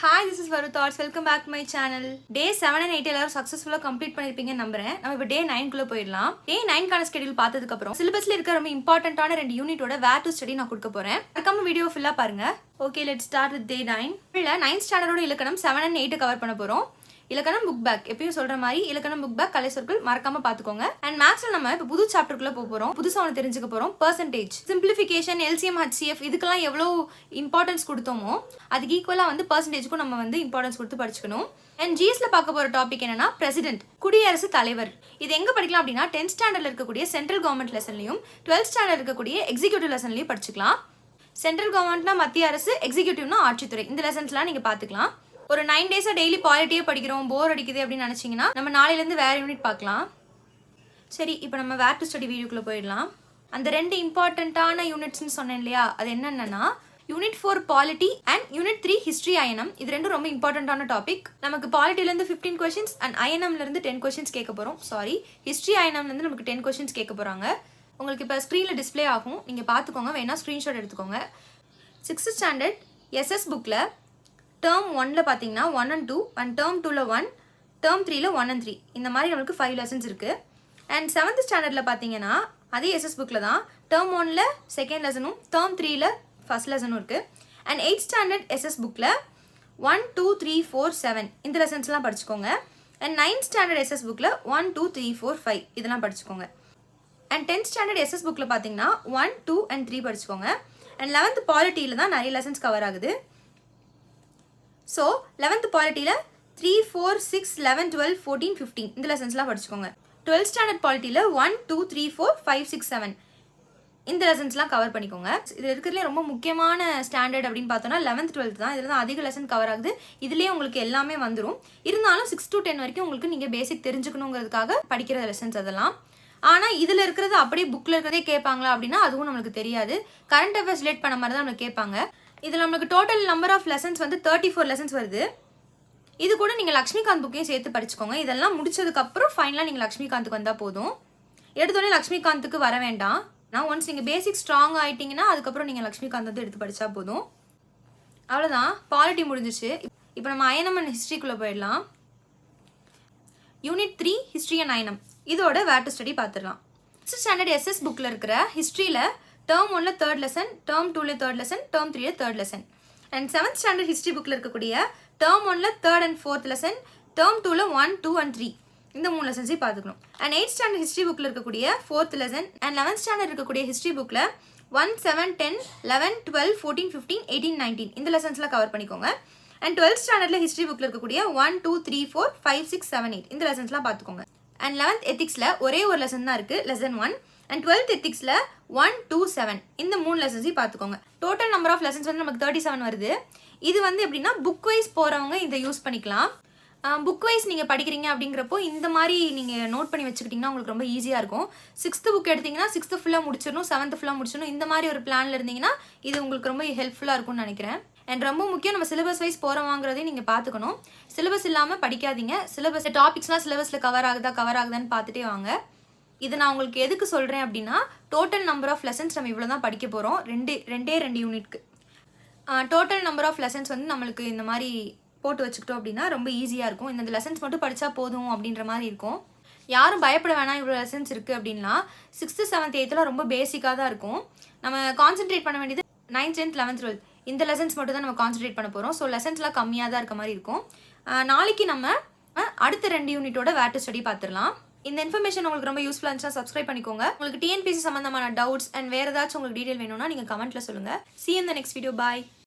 Hi, this is Varu Thoughts. Welcome back to my channel. Day 7 and 8 எல்லாரும் சக்சஸ்ஃபுல்லா complete பண்ணிருப்பீங்கன்னு நம்புறேன். நம்ம இப்போ Day 9 குள்ள போயிடலாம். Day 9 கான ஸ்கெட்யூல் பார்த்ததுக்கு அப்புறம் சிலபஸ்ல இருக்க ரொம்ப இம்பார்ட்டன்ட்டான 2 யூனிட்டோட வேர் டு ஸ்டடி நான் கொடுக்க போறேன். மறக்காம வீடியோ ஃபுல்லா பாருங்க. Okay, let's start with Day 9. இல்ல 9th ஸ்டாண்டர்டோட இலக்கணம் 7 and 8 கவர் பண்ண போறோம். இலக்கணம் புக் பேக் எப்பயும் சொல்ற மாதிரி இலக்கணம் புக் பேக் கலை சொற்கள் மறக்காம பாத்துக்கோங்க. அண்ட் மேத்ஸ்ல நம்ம இப்போ புது சாப்டருக்குள்ள போறோம். புதுசா ஒன்று தெரிஞ்சுக்க போறோம். பெர்சன்டேஜ், சிம்பிளிஃபிகேஷன், எல்சிஎம், ஹெச்சிஎஃப் இதுக்கெல்லாம் எவ்வளவு இம்பார்ட்டன்ஸ் கொடுத்தோமோ அதுக்கு ஈக்குவலா வந்து பெர்சன்டேஜ்க்கும் நம்ம வந்து இம்பார்ட்டன்ஸ் கொடுத்து படிச்சுக்கணும். அண்ட் ஜிஎஸ்ல பார்க்க போற டாபிக் என்னன்னா பிரசிடென்ட், குடியரசு தலைவர். இது எங்க படிக்கலாம் அப்படின்னா 10th ஸ்டாண்டர்ட்ல இருக்கக்கூடிய சென்ட்ரல் கவர்மெண்ட் லெசன்லயும் 12th ஸ்டாண்டர்ட் இருக்கக்கூடிய எக்ஸிக்யூட்டிவ் லெசன்லயும் படிச்சுக்கலாம். சென்ட்ரல் கவர்மெண்ட்னா மத்திய அரசு, எக்ஸிக்யூட்டிவ்னா ஆட்சித்துறை. இந்த லெசன்ஸ்லாம் நீங்க பாத்துக்கலாம். ஒரு 9 டேஸா டெய்லி பாலிட்டியே படிக்கிறோம், போர் அடிக்குது அப்படின்னு நினைச்சீங்கன்னா நம்ம நாளையிலேருந்து வேற யூனிட் பார்க்கலாம். சரி, இப்போ நம்ம வேர் டு ஸ்டடி வீடியோக்குள்ள போயிடலாம். அந்த 2 இம்பார்ட்டன்ட்டான யூனிட்ஸ்ன்னு சொன்னேன் இல்லையா, அது என்னென்னா unit 4 polity and unit 3 history INM. இது ரெண்டும் ரொம்ப இம்பார்ட்டன்ட்டான டாபிக். நமக்கு பாலிட்டிலேருந்து 15 கொஸ்டின்ஸ் அண்ட் ஐஎன்எம்லேருந்து 10 கொஸ்டின்ஸ் கேட்க போகிறோம். சாரி, ஹிஸ்ட்ரி ஐஎன்எம்லேருந்து நமக்கு 10 கொஸ்டின்ஸ் கேட்க போகிறாங்க. உங்களுக்கு இப்போ ஸ்க்ரீனில் டிஸ்பிளே ஆகும், நீங்கள் பார்த்துக்கோங்க, வேணா ஸ்க்ரீன்ஷாட் எடுத்துக்கோங்க. 6th ஸ்டாண்டர்ட் எஸ்எஸ் புக்கில் டேர்ம் 1ல பார்த்தீங்கன்னா 1 and 2 அண்ட் டேர்ம் 2ல 1, டேர்ம் 3ல 1 and 3 இந்த மாதிரி நம்மளுக்கு 5 லெசன்ஸ் இருக்குது. அண்ட் 7th ஸ்டாண்டர்டில் பார்த்தீங்கன்னா அதே எஸ்எஸ் புக்கில் தான் டேர்ம் 1ல செகண்ட் லெசனும் டேர்ம் 3ல ஃபர்ஸ்ட் லெசனும் இருக்குது. அண்ட் 8th ஸ்டாண்டர்ட் எஸ்எஸ் புக்கில் 1, 2, 3, 4, 7 இந்த லெசன்ஸ்லாம் படிச்சுக்கோங்க. அண்ட் 9th ஸ்டாண்டர்ட் எஸ்எஸ் புக்கில் 1, 2, 3, 4, 5 இதெல்லாம் படிச்சுக்கோங்க. அண்ட் 10th ஸ்டாண்டர்ட் எஸ்எஸ் புக்கில் பார்த்தீங்கன்னா 1, 2 and 3 படிச்சுக்கோங்க. அண்ட் 11th பாலிட்டியில் தான் நிறைய லெசன்ஸ் கவர் ஆகுது. ஸோ 11th பாலிட்டியில் 3, 4, 6, 11, 12, 14, 15 இந்த லெசன்ஸ்லாம் படிச்சுக்கோங்க. 12th ஸ்டாண்டர்ட் பாலிட்டியில் 1, 2, 3, 4, 5, 6, 7 இந்த லெசன்ஸ்லாம் கவர் பண்ணிக்கோங்க. இதில் இருக்கிறதுலே ரொம்ப முக்கியமான ஸ்டாண்டர்ட் அப்படின்னு பார்த்தோன்னா 11th 12th தான். இதில் தான் அதிக லெசன் கவர் ஆகுது. இதுலேயே உங்களுக்கு எல்லாமே வந்துடும். இருந்தாலும் 6 to 10 வரைக்கும் உங்களுக்கு நீங்கள் பேசிக் தெரிஞ்சுக்கணுங்கிறதுக்காக படிக்கிற லெசன்ஸ் அதெல்லாம். ஆனால் இதில் இருக்கிறது அப்படியே புக்கில் இருக்கிறதே கேட்பாங்களா அப்படின்னா அதுவும் நம்மளுக்கு தெரியாது. கரண்ட் அஃபேர்ஸ் ரிலேட் பண்ண மாதிரி தான் நம்மளுக்கு கேட்பாங்க. இதில் நம்மளுக்கு டோட்டல் நம்பர் ஆஃப் லெசன்ஸ் வந்து 34 லெசன்ஸ் வருது. இது கூட நீங்கள் லக்ஷ்மிகாந்த் புக்கையும் சேர்த்து படிச்சுக்கோங்க. இதெல்லாம் முடிச்சதுக்கப்புறம் ஃபைனலாக நீங்கள் லக்ஷ்மிகாந்துக்கு வந்தால் போதும். எடுத்தோடனே லக்ஷ்மிகாந்துக்கு வர வேண்டாம். நான் ஒன்ஸ் நீங்கள் பேசிக் ஸ்ட்ராங் ஆகிட்டிங்கன்னா அதுக்கப்புறம் நீங்கள் லக்ஷ்மிகாந்த் வந்து எடுத்து படித்தா போதும். அவ்வளோதான், பாலிட்டி முடிஞ்சிச்சு. இப்போ நம்ம ஐஎன்எம் அண்ட் ஹிஸ்ட்ரிக்குள்ளே போயிடலாம். யூனிட் 3 ஹிஸ்ட்ரி அண்ட் ஐஎன்எம் இதோட வேர் டு ஸ்டடி பார்த்துடலாம். 6th ஸ்டாண்டர்ட் எஸ்எஸ் புக்கில் இருக்கிற ஹிஸ்ட்ரியில் டேர்ம் 1ல 3rd லெசன், டேர்ம் 2ல 3rd லெசன், டேர்ம் 3ல 3rd lesson. And 7th standard history புக்கில் இருக்கக்கூடிய டேர்ம் 1ல 3rd and 4th lesson, term 2ல 1, 2 and 3 இந்த 3 லெசன்ஸையும் பார்த்துக்கணும். அண்ட் 8th ஸ்டாண்டர்ட் ஹிஸ்ட்ரி புக்கில் இருக்கக்கூடிய 4th lesson and 11th standard இருக்கக்கூடிய ஹிஸ்ட்ரி புக்கில் 1, 7, 10, 11, 12, 14, 15, 18, 19 இந்த லெசன்ஸ்லாம் கவர் பண்ணிக்கோங்க. அண்ட் 12th ஸ்டாண்டர்டில் ஹிஸ்ட்ரி புக்கில் இருக்கக்கூடிய 1, 2, 3, 4, 5, 6, 7, 8 இந்த லெசன்ஸ்லாம் பார்த்துக்கோங்க. அண்ட் 11th எத்திக்ஸில் ஒரே ஒரு லெசன் தான் இருக்குது, லெசன் 1. அண்ட் 12th எத்திக்ஸில் 1, 2, 7 இந்த 3 லெசன்ஸையும் பார்த்துக்கோங்க. டோட்டல் நம்பர் ஆஃப் லெசன்ஸ் வந்து நமக்கு 37 வருது. இது வந்து எப்படின்னா புக் வைஸ் போகிறவங்க இதை யூஸ் பண்ணிக்கலாம். புக் வைஸ் நீங்கள் படிக்கிறீங்க அப்படிங்கிறப்போ இந்த மாதிரி நீங்கள் நோட் பண்ணி வச்சுக்கிட்டிங்கன்னா உங்களுக்கு ரொம்ப ஈஸியாக இருக்கும். 6th புக் எடுத்திங்கன்னா 6th ஃபுல்லாக முடிச்சிடணும், 7th ஃபுல்லாக முடிச்சிடணும். இந்த மாதிரி ஒரு பிளானில் இருந்தீங்கன்னா இது உங்களுக்கு ரொம்ப ஹெல்ப்ஃபுல்லாக இருக்கும்னு நினைக்கிறேன். அண்ட் ரொம்ப முக்கியம், நம்ம சிலபஸ் வைஸ் போகிறவாங்கிறதையும் நீங்கள் பார்த்துக்கணும். சிலபஸ் இல்லாமல் படிக்காதீங்க. சிலபஸ் டாபிக்ஸ்லாம் சிலபஸில் கவர் ஆகுதான்னு பார்த்துட்டே வாங்க. இது நான் உங்களுக்கு எதுக்கு சொல்கிறேன் அப்படின்னா டோட்டல் நம்பர் ஆஃப் லெசன்ஸ் நம்ம இவ்வளோ தான் படிக்க போகிறோம். ரெண்டே யூனிட்க்கு டோட்டல் நம்பர் ஆஃப் லெசன்ஸ் வந்து நம்மளுக்கு இந்த மாதிரி போட்டு வச்சுக்கிட்டோம் அப்படின்னா ரொம்ப ஈஸியாக இருக்கும். இந்த லெசன்ஸ் மட்டும் படித்தா போதும் அப்படின்ற மாதிரி இருக்கும். யாரும் பயப்பட வேணாம், இவ்வளோ லெசன்ஸ் இருக்குது அப்படின்னா 6th 7th 8th ரொம்ப பேசிக்காக தான் இருக்கும். நம்ம கான்சென்ட்ரேட் பண்ண வேண்டியது 9th 10th 11th 12th இந்த லெசன்ஸ் மட்டும் தான் நம்ம கான்சென்ட்ரேட் பண்ண போகிறோம். ஸோ லெசன்ஸ்லாம் கம்மியாக தான் இருக்க மாதிரி இருக்கும். நாளைக்கு நம்ம அடுத்த 2 யூனிட்டோட வேர் டு ஸ்டடி பார்த்துடலாம். இந்த இன்ஃபர்மேஷன் உங்களுக்கு ரொம்ப யூஸ்ஃபுல்லாக இருந்துச்சுன்னா சப்ஸ்கிரைப் பண்ணிக்கோங்க. உங்களுக்கு டிஎன்பிஎஸ்சி சம்பந்தமான டவுட்ஸ் அண்ட் வேறு ஏதாச்சும் உங்களுக்கு டீடைல் வேணும்னா நீங்கள் கமெண்ட்டில் சொல்லுங்கள். See you in the next video. Bye.